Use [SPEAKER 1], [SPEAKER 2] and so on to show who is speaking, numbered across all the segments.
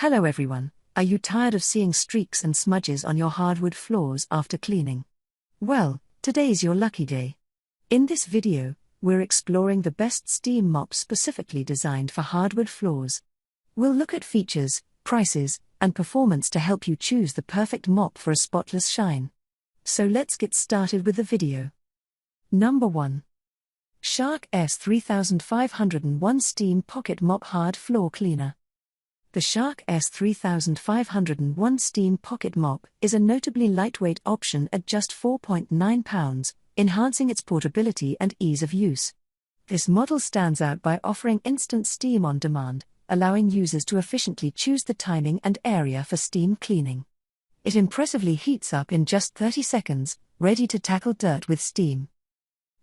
[SPEAKER 1] Hello everyone, are you tired of seeing streaks and smudges on your hardwood floors after cleaning? Well, today's your lucky day. In this video, we're exploring the best steam mops specifically designed for hardwood floors. We'll look at features, prices, and performance to help you choose the perfect mop for a spotless shine. So let's get started with the video. Number 1. Shark S3501 Steam Pocket Mop Hard Floor Cleaner. The Shark S3501 Steam Pocket Mop is a notably lightweight option at just 4.9 pounds, enhancing its portability and ease of use. This model stands out by offering instant steam on demand, allowing users to efficiently choose the timing and area for steam cleaning. It impressively heats up in just 30 seconds, ready to tackle dirt with steam.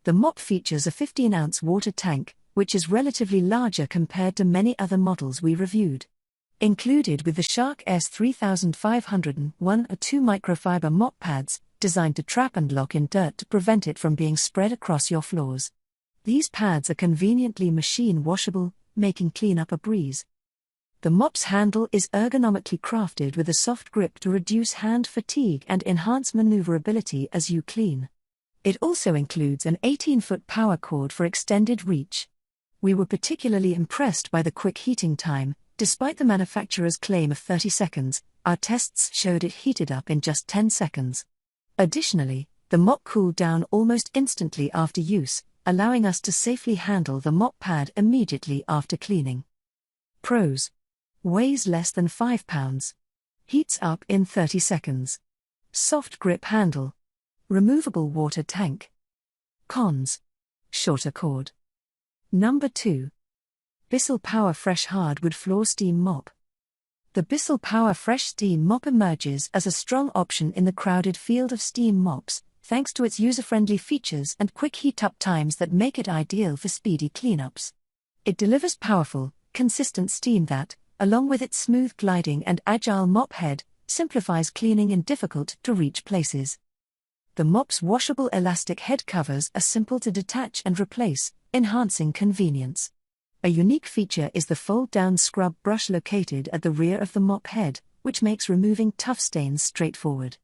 [SPEAKER 1] The mop features a 15-ounce water tank, which is relatively larger compared to many other models we reviewed. Included with the Shark S3501 are 2 microfiber mop pads, designed to trap and lock in dirt to prevent it from being spread across your floors. These pads are conveniently machine washable, making cleanup a breeze. The mop's handle is ergonomically crafted with a soft grip to reduce hand fatigue and enhance maneuverability as you clean. It also includes an 18-foot power cord for extended reach. We were particularly impressed by the quick heating time. Despite the manufacturer's claim of 30 seconds, our tests showed it heated up in just 10 seconds. Additionally, the mop cooled down almost instantly after use, allowing us to safely handle the mop pad immediately after cleaning. Pros: weighs less than 5 pounds. Heats up in 30 seconds. Soft grip handle. Removable water tank. Cons: shorter cord. Number 2. Bissell Power Fresh Hardwood Floor Steam Mop. The Bissell Power Fresh Steam Mop emerges as a strong option in the crowded field of steam mops, thanks to its user-friendly features and quick heat-up times that make it ideal for speedy cleanups. It delivers powerful, consistent steam that, along with its smooth gliding and agile mop head, simplifies cleaning in difficult-to-reach places. The mop's washable elastic head covers are simple to detach and replace, enhancing convenience. A unique feature is the fold-down scrub brush located at the rear of the mop head, which makes removing tough stains straightforward.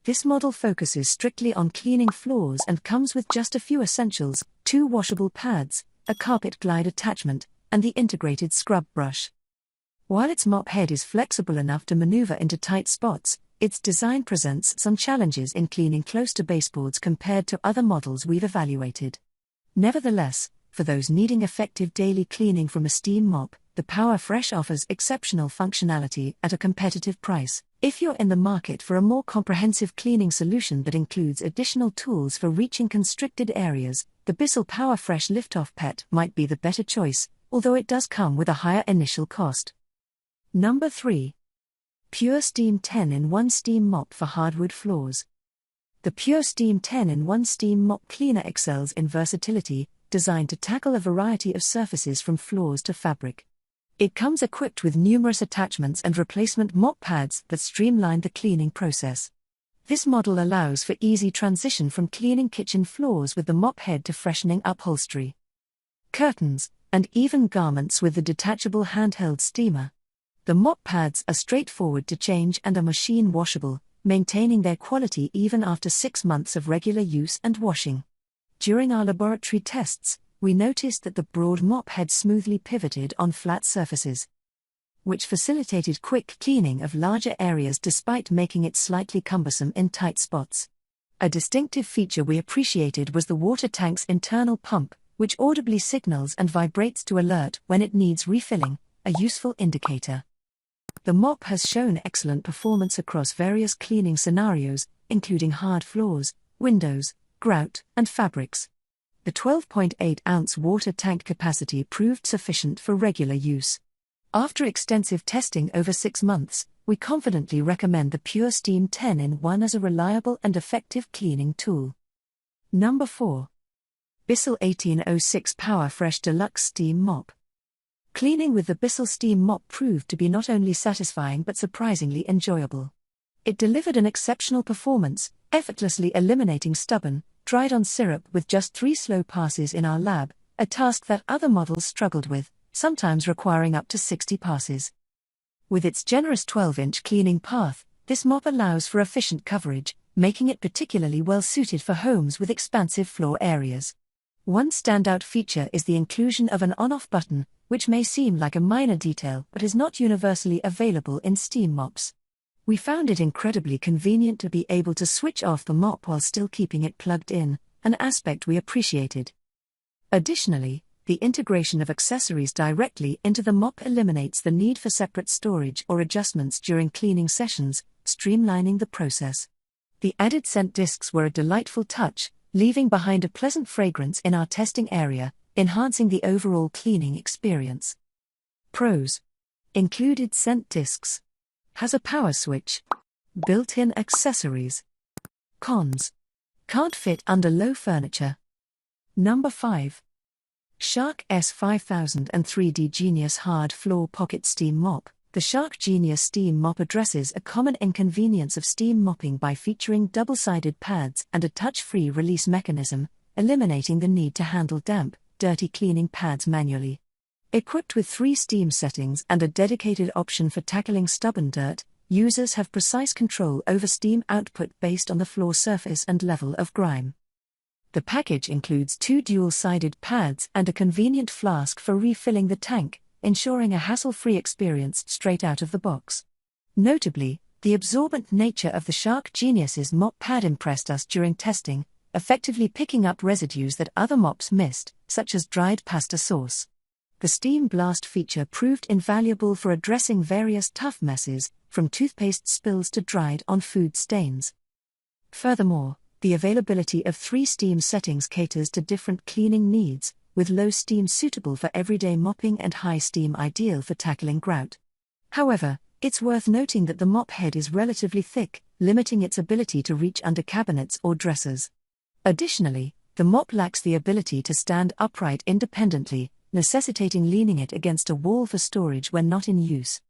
[SPEAKER 1] This model focuses strictly on cleaning floors and comes with just a few essentials: 2 washable pads, a carpet glide attachment, and the integrated scrub brush. While its mop head is flexible enough to maneuver into tight spots, its design presents some challenges in cleaning close to baseboards compared to other models we've evaluated. Nevertheless, for those needing effective daily cleaning from a steam mop, the Power Fresh offers exceptional functionality at a competitive price. If you're in the market for a more comprehensive cleaning solution that includes additional tools for reaching constricted areas, the Bissell Power Fresh Liftoff Pet might be the better choice, although it does come with a higher initial cost. Number 3. Pure Steam 10-in-1 Steam Mop for Hardwood Floors. The Pure Steam 10-in-1 Steam Mop Cleaner excels in versatility, designed to tackle a variety of surfaces from floors to fabric. It comes equipped with numerous attachments and replacement mop pads that streamline the cleaning process. This model allows for easy transition from cleaning kitchen floors with the mop head to freshening upholstery, curtains, and even garments with the detachable handheld steamer. The mop pads are straightforward to change and are machine washable, maintaining their quality even after 6 months of regular use and washing. During our laboratory tests, we noticed that the broad mop head smoothly pivoted on flat surfaces, which facilitated quick cleaning of larger areas despite making it slightly cumbersome in tight spots. A distinctive feature we appreciated was the water tank's internal pump, which audibly signals and vibrates to alert when it needs refilling, a useful indicator. The mop has shown excellent performance across various cleaning scenarios, including hard floors, windows, grout, and fabrics. The 12.8-ounce water tank capacity proved sufficient for regular use. After extensive testing over 6 months, we confidently recommend the Pure Steam 10-in-1 as a reliable and effective cleaning tool. Number 4. Bissell 1806 Power Fresh Deluxe Steam Mop. Cleaning with the Bissell Steam Mop proved to be not only satisfying but surprisingly enjoyable. It delivered an exceptional performance, effortlessly eliminating stubborn, dried-on syrup with just 3 slow passes in our lab, a task that other models struggled with, sometimes requiring up to 60 passes. With its generous 12-inch cleaning path, this mop allows for efficient coverage, making it particularly well suited for homes with expansive floor areas. One standout feature is the inclusion of an on-off button, which may seem like a minor detail but is not universally available in steam mops. We found it incredibly convenient to be able to switch off the mop while still keeping it plugged in, an aspect we appreciated. Additionally, the integration of accessories directly into the mop eliminates the need for separate storage or adjustments during cleaning sessions, streamlining the process. The added scent discs were a delightful touch, leaving behind a pleasant fragrance in our testing area, enhancing the overall cleaning experience. Pros: included scent discs. Has a power switch. Built-in accessories. Cons: can't fit under low furniture. Number 5. Shark S5000 and 3D Genius Hard Floor Pocket Steam Mop. The Shark Genius Steam Mop addresses a common inconvenience of steam mopping by featuring double-sided pads and a touch-free release mechanism, eliminating the need to handle damp, dirty cleaning pads manually. Equipped with 3 steam settings and a dedicated option for tackling stubborn dirt, users have precise control over steam output based on the floor surface and level of grime. The package includes 2 dual-sided pads and a convenient flask for refilling the tank, ensuring a hassle-free experience straight out of the box. Notably, the absorbent nature of the Shark Genius's mop pad impressed us during testing, effectively picking up residues that other mops missed, such as dried pasta sauce. The Steam Blast feature proved invaluable for addressing various tough messes, from toothpaste spills to dried-on food stains. Furthermore, the availability of 3 steam settings caters to different cleaning needs, with low steam suitable for everyday mopping and high steam ideal for tackling grout. However, it's worth noting that the mop head is relatively thick, limiting its ability to reach under cabinets or dressers. Additionally, the mop lacks the ability to stand upright independently, necessitating leaning it against a wall for storage when not in use.